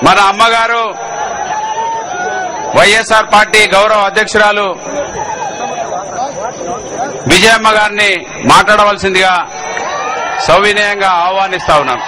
మన అమ్మగారు వైఎస్ఆర్ పార్టీ గౌరవ అధ్యక్షురాలు విజయమ్మ గారిని మాట్లాడవలసిందిగా సవినయంగా ఆహ్వానిస్తా ఉన్నాను.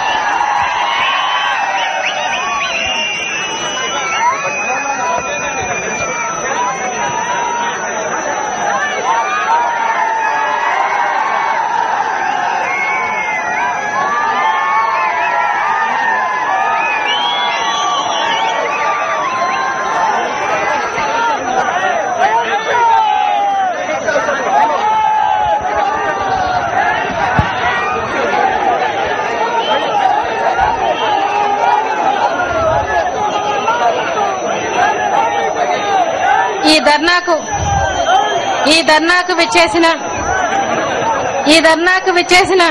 ఈ ధర్నాకు విచ్చేసిన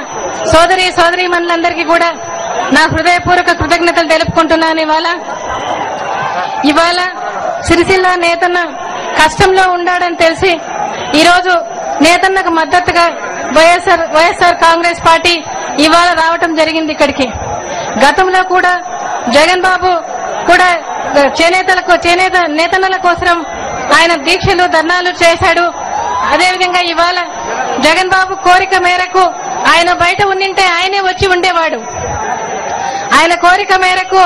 సోదరీమణులందరికీ కూడా నా హృదయపూర్వక కృతజ్ఞతలు తెలుపుకుంటున్నాను. ఇవాళ సిరిసిల్ల నేతన్న కష్టంలో ఉండాడని తెలిసి ఈరోజు నేతన్నకు మద్దతుగా వైఎస్ఆర్ కాంగ్రెస్ పార్టీ ఇవాళ రావటం జరిగింది ఇక్కడికి. గతంలో కూడా జగన్ బాబు కూడా నేతన్నల కోసం ఆయన దీక్షలు ధర్నాలు చేశాడు. అదేవిధంగా ఇవాళ జగన్ బాబు కోరిక మేరకు ఆయన బయట ఉండింటే ఆయనే వచ్చి ఉండేవాడు. ఆయన కోరిక మేరకు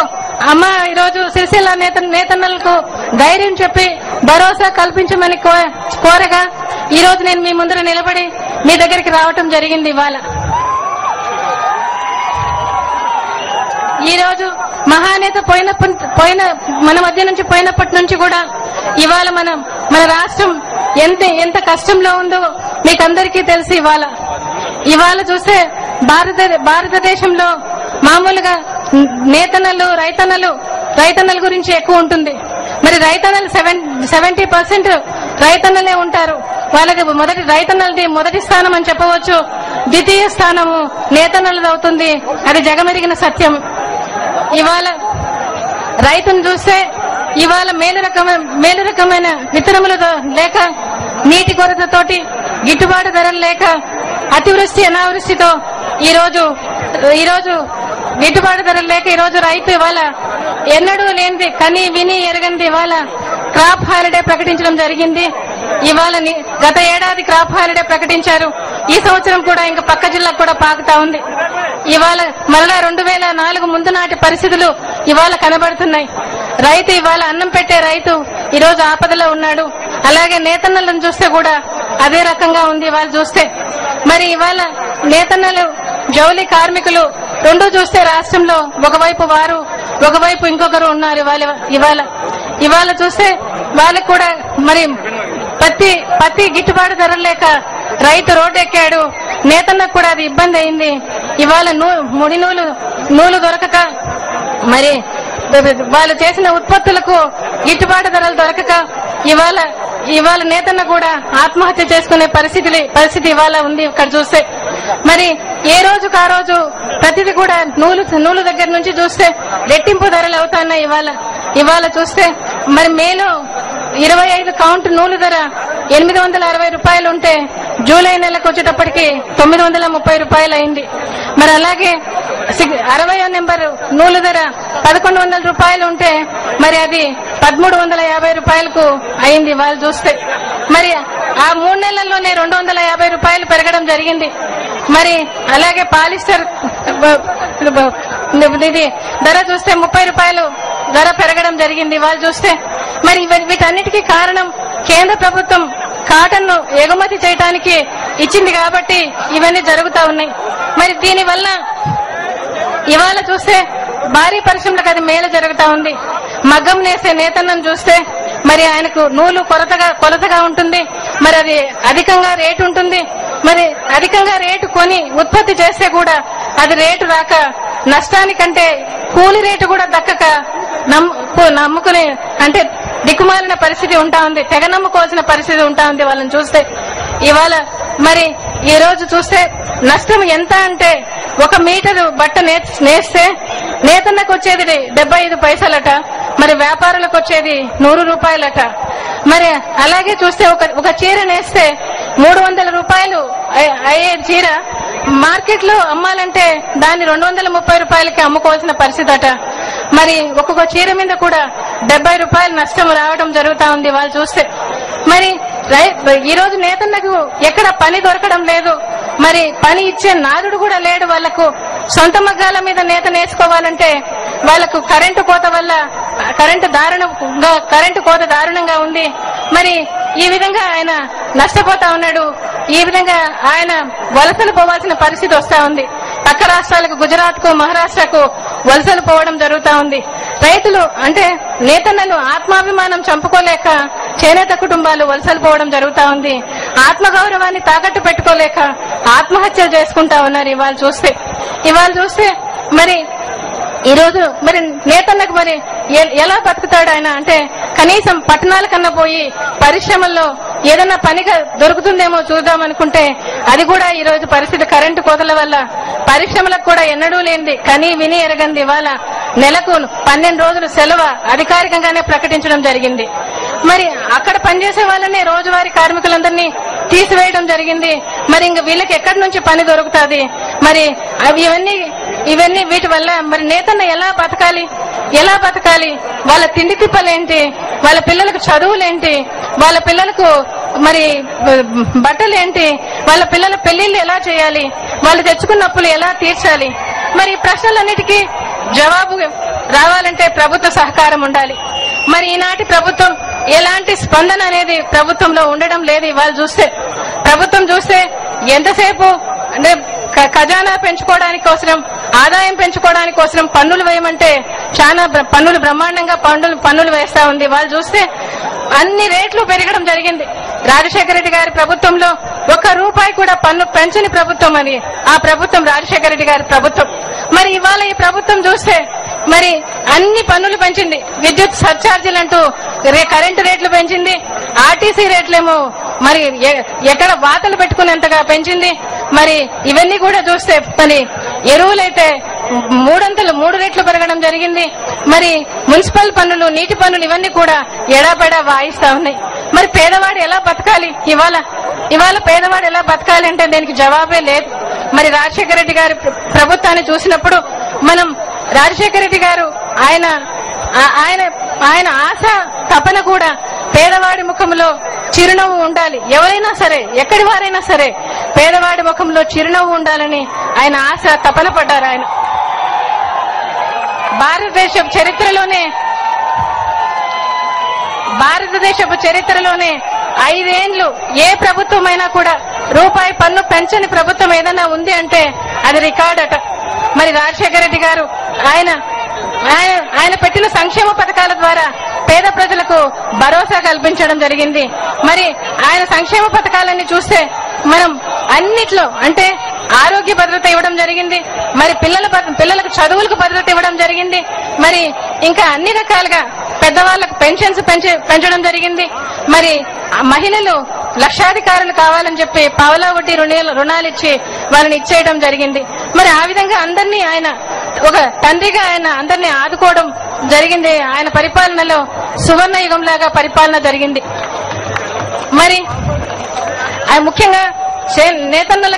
అమ్మ ఈరోజు సిరిసిల్ల నేతన్నలకు ధైర్యం చెప్పి భరోసా కల్పించమని కోరగా ఈరోజు నేను మీ ముందర నిలబడి మీ దగ్గరికి రావటం జరిగింది. ఈ రోజు మహానేత మన మధ్య నుంచి పోయినప్పటి నుంచి కూడా ఇవాళ మన రాష్ట్రం ఎంత కష్టంలో ఉందో మీకందరికీ తెలిసి ఇవాళ చూస్తే భారతదేశంలో మామూలుగా రైతన్నల గురించి ఎక్కువ ఉంటుంది. మరి రైతన్నలు 70% రైతన్నలే ఉంటారు. వాళ్ళకి మొదటి స్థానం అని చెప్పవచ్చు. ద్వితీయ స్థానము నేతన్నలది అవుతుంది. అది జగమెరిగిన సత్యం. ఇవాళ రైతును చూస్తే ఇవాళ మేలు రకమైన విత్తనములతో లేక నీటి కొరతతోటి గిట్టుబాటు ధరలు లేక అతివృష్టి అనావృష్టితో ఈరోజు గిట్టుబాటు ధరలు లేక ఈరోజు రైతు ఇవాళ ఎన్నడూ లేనిది కని విని ఎరగనిది ఇవాళ క్రాప్ హాలిడే ప్రకటించడం జరిగింది. ఇవాళ గత ఏడాది క్రాప్ హాలిడే ప్రకటించారు. ఈ సంవత్సరం కూడా ఇంకా పక్క జిల్లాకు కూడా పాకుతా ఉంది. ఇవాళ మరలా 2004 ముందు నాటి పరిస్థితులు ఇవాళ కనబడుతున్నాయి. రైతు ఇవాళ అన్నం పెట్టే రైతు ఈరోజు ఆపదలో ఉన్నాడు. అలాగే నేతన్నలను చూస్తే కూడా అదే రకంగా ఉంది. ఇవాళ చూస్తే మరి ఇవాళ నేతన్నలు జౌలి కార్మికులు రెండూ చూస్తే రాష్ట్రంలో ఒకవైపు వారు ఒకవైపు ఇంకొకరు ఉన్నారు. ఇవాళ చూస్తే వాళ్ళకు కూడా మరి పత్తి గిట్టుబాటు ధరలు లేక రైతు రోడ్డు ఎక్కాడు. నేతన్నకు కూడా అది ఇబ్బంది అయింది. ఇవాళ ముడి నూలు దొరకక మరి వాళ్ళు చేసిన ఉత్పత్తులకు గిట్టుబాటు ధరలు దొరకక ఇవాళ నేతన్న కూడా ఆత్మహత్య చేసుకునే పరిస్థితి ఇవాళ ఉంది. ఇక్కడ చూస్తే మరి ఏ రోజుకు ఆ రోజు ప్రతిది కూడా నూలు దగ్గర నుంచి చూస్తే రెట్టింపు ధరలు అవుతున్నాయి. ఇవాళ చూస్తే మరి మేలో 25 కౌంట్ నూలు ధర 860 రూపాయలు ఉంటే జూలై నెలకు వచ్చేటప్పటికి 930 రూపాయలు అయింది. మరి అలాగే 60వ నెంబర్ నూలు ధర 1100 రూపాయలు ఉంటే మరి అది 1350 రూపాయలకు అయింది. వాళ్ళు చూస్తే మరి ఆ 3 నెలల్లోనే 250 రూపాయలు పెరగడం జరిగింది. మరి అలాగే పాలిస్టర్ ఇది ధర చూస్తే 30 రూపాయలు ధర పెరగడం జరిగింది. వాళ్ళు చూస్తే మరి వీటన్నిటికీ కారణం కేంద్ర ప్రభుత్వం కాటన్ ను ఎగుమతి చేయడానికి ఇచ్చింది కాబట్టి ఇవన్నీ జరుగుతా ఉన్నాయి. మరి దీనివల్ల ఇవాళ చూస్తే భారీ పరిశ్రమలకు అది మేలు జరుగుతా ఉంది. మగ్గం నేసే నేతన్నను చూస్తే మరి ఆయనకు నూలు కొలతగా ఉంటుంది. మరి అది అధికంగా రేటు ఉంటుంది. మరి అధికంగా రేటు కొని ఉత్పత్తి చేస్తే కూడా అది రేటు రాక నష్టానికంటే కూలి రేటు కూడా దక్కక నమ్ముకునే అంటే దిక్కుమాలిన పరిస్థితి ఉంటా ఉంది. తెగ నమ్ముకోవాల్సిన పరిస్థితి ఉంటా ఉంది వాళ్ళని చూస్తే. ఇవాళ మరి ఈ రోజు చూస్తే నష్టం ఎంత అంటే 1 మీటరు బట్ట నేస్తే నేతన్నకు వచ్చేది 75 పైసలట. మరి వ్యాపారులకు వచ్చేది 100 రూపాయలట. మరి అలాగే చూస్తే ఒక చీర నేస్తే 300 రూపాయలు అయ్యే చీర మార్కెట్ లో అమ్మాలంటే దాన్ని 230 రూపాయలకి అమ్ముకోవాల్సిన పరిస్థితి అట. మరి ఒక్కొక్క చీర మీద కూడా 70 రూపాయలు నష్టం రావడం జరుగుతా ఉంది వాళ్ళు చూస్తే. మరి ఈ రోజు నేతన్నకు ఎక్కడ పని దొరకడం లేదు. మరి పని ఇచ్చే నాదుడు కూడా లేడు. వాళ్లకు సొంత మగ్గాల మీద నేత నేర్చుకోవాలంటే వాళ్లకు కరెంటు కోత వల్ల కరెంటు కోత దారుణంగా ఉంది. మరి ఈ విధంగా ఆయన నష్టపోతా ఉన్నాడు. ఈ విధంగా ఆయన వలసలు పోవాల్సిన పరిస్థితి వస్తా ఉంది. పక్క రాష్ట్రాలకు, గుజరాత్ కు, మహారాష్ట్రకు వలసలు పోవడం జరుగుతా ఉంది. రైతులు అంటే నేతన్నలు ఆత్మాభిమానం చంపుకోలేక చేనేత కుటుంబాలు వలసలు పోవడం జరుగుతా ఉంది. ఆత్మగౌరవాన్ని తాకట్టు పెట్టుకోలేక ఆత్మహత్యలు చేసుకుంటా ఉన్నారు. ఇవాళ చూస్తే మరి ఈ రోజు మరి నేతన్నకు మరి ఎలా బతుకుతాడు ఆయన అంటే కనీసం పట్టణాల కన్నా పోయి పరిశ్రమల్లో ఏదైనా పనిగా దొరుకుతుందేమో చూద్దామనుకుంటే అది కూడా ఈ రోజు పరిస్థితి కరెంటు కోతల వల్ల పరిశ్రమలకు కూడా ఎన్నడూ లేనిది కనీ విని ఎరగంది ఇవాళ నెలకు 12 రోజులు సెలవు అధికారికంగానే ప్రకటించడం జరిగింది. మరి అక్కడ పనిచేసే వాళ్ళనే రోజువారీ కార్మికులందరినీ తీసివేయడం జరిగింది. మరి ఇంక వీళ్ళకి ఎక్కడి నుంచి పని దొరుకుతుంది? మరి ఇవన్నీ వీటి వల్ల మరి నేతన్న ఎలా బతకాలి? వాళ్ళ తిండి తిప్పలేంటి? వాళ్ళ పిల్లలకు చదువులేంటి? వాళ్ళ పిల్లలకు మరి బట్టలేంటి? వాళ్ళ పిల్లల పెళ్లిళ్లు ఎలా చేయాలి? వాళ్ళు తెచ్చుకున్న అప్పులు ఎలా తీర్చాలి? మరి ఈ ప్రశ్నలన్నిటికీ జవాబు రావాలంటే ప్రభుత్వ సహకారం ఉండాలి. మరి ఈనాటి ప్రభుత్వం ఎలాంటి స్పందన అనేది ప్రభుత్వంలో ఉండడం లేదు. ఇవాళ ప్రభుత్వం చూస్తే ఎంతసేపు అంటే ఖజానా పెంచుకోవడానికి కోసరం, ఆదాయం పెంచుకోవడానికి కోసరం పన్నులు వేయమంటే చాలా పన్నులు బ్రహ్మాండంగా పన్నులు వేస్తా ఉంది. వాళ్ళు చూస్తే అన్ని రేట్లు పెరగడం జరిగింది. రాజశేఖర రెడ్డి గారి ప్రభుత్వంలో ₹1 కూడా పన్ను పెంచని ప్రభుత్వం అది. ఆ ప్రభుత్వం రాజశేఖర రెడ్డి గారి ప్రభుత్వం. మరి ఇవాళ ఈ ప్రభుత్వం చూస్తే మరి అన్ని పన్నులు పెంచింది. విద్యుత్ సర్ఛార్జీలు అంటూ కరెంటు రేట్లు పెంచింది. ఆర్టీసీ రేట్లేమో మరి ఎక్కడ వాతలు పెట్టుకునేంతగా పెంచింది. మరి ఇవన్నీ కూడా చూస్తే మరి ఎరువులైతే 3 రెట్లు పెరగడం జరిగింది. మరి మున్సిపల్ పన్నులు, నీటి పన్నులు ఇవన్నీ కూడా ఎడాపెడా వాయిస్తా ఉన్నాయి. మరి పేదవాడు ఎలా బతకాలి? ఇవాళ పేదవాడు ఎలా బతకాలి అంటే దీనికి జవాబే లేదు. మరి రాజశేఖర రెడ్డి గారి ప్రభుత్వాన్ని చూసినప్పుడు మనం రాజశేఖర రెడ్డి గారు ఆయన ఆశ తపన కూడా పేదవాడి ముఖంలో చిరునవ్వు ఉండాలి. ఎవరైనా సరే, ఎక్కడి వారైనా సరే పేదవాడి ముఖంలో చిరునవ్వు ఉండాలని ఆయన ఆశ తపన పడ్డారు. ఆయన భారతదేశపు చరిత్రలోనే 5 ఏండ్లు ఏ ప్రభుత్వమైనా కూడా ₹1 పన్ను పెంచని ప్రభుత్వం ఏదైనా ఉంది అంటే అది రికార్డ్ అట. మరి రాజశేఖర రెడ్డి గారు ఆయన పెట్టిన సంక్షేమ పథకాల ద్వారా పేద ప్రజలకు భరోసా కల్పించడం జరిగింది. మరి ఆయన సంక్షేమ పథకాలన్నీ చూస్తే మనం అన్నిట్లో అంటే ఆరోగ్య భద్రత ఇవ్వడం జరిగింది. మరి పిల్లలకు చదువులకు భద్రత ఇవ్వడం జరిగింది. మరి ఇంకా అన్ని రకాలుగా పెద్దవాళ్లకు పెన్షన్స్ పెంచడం జరిగింది. మరి మహిళలు లక్షాధికారులు కావాలని చెప్పి పావలా వడ్డీ రుణాలు ఇచ్చి వాళ్ళని ఇచ్చేయడం జరిగింది. మరి ఆ విధంగా అందరినీ ఆయన ఒక తండ్రిగా ఆయన అందరినీ ఆదుకోవడం జరిగింది. ఆయన పరిపాలనలో సువర్ణ యుగంలాగా పరిపాలన జరిగింది. మరి ముఖ్యంగా నేతన్నల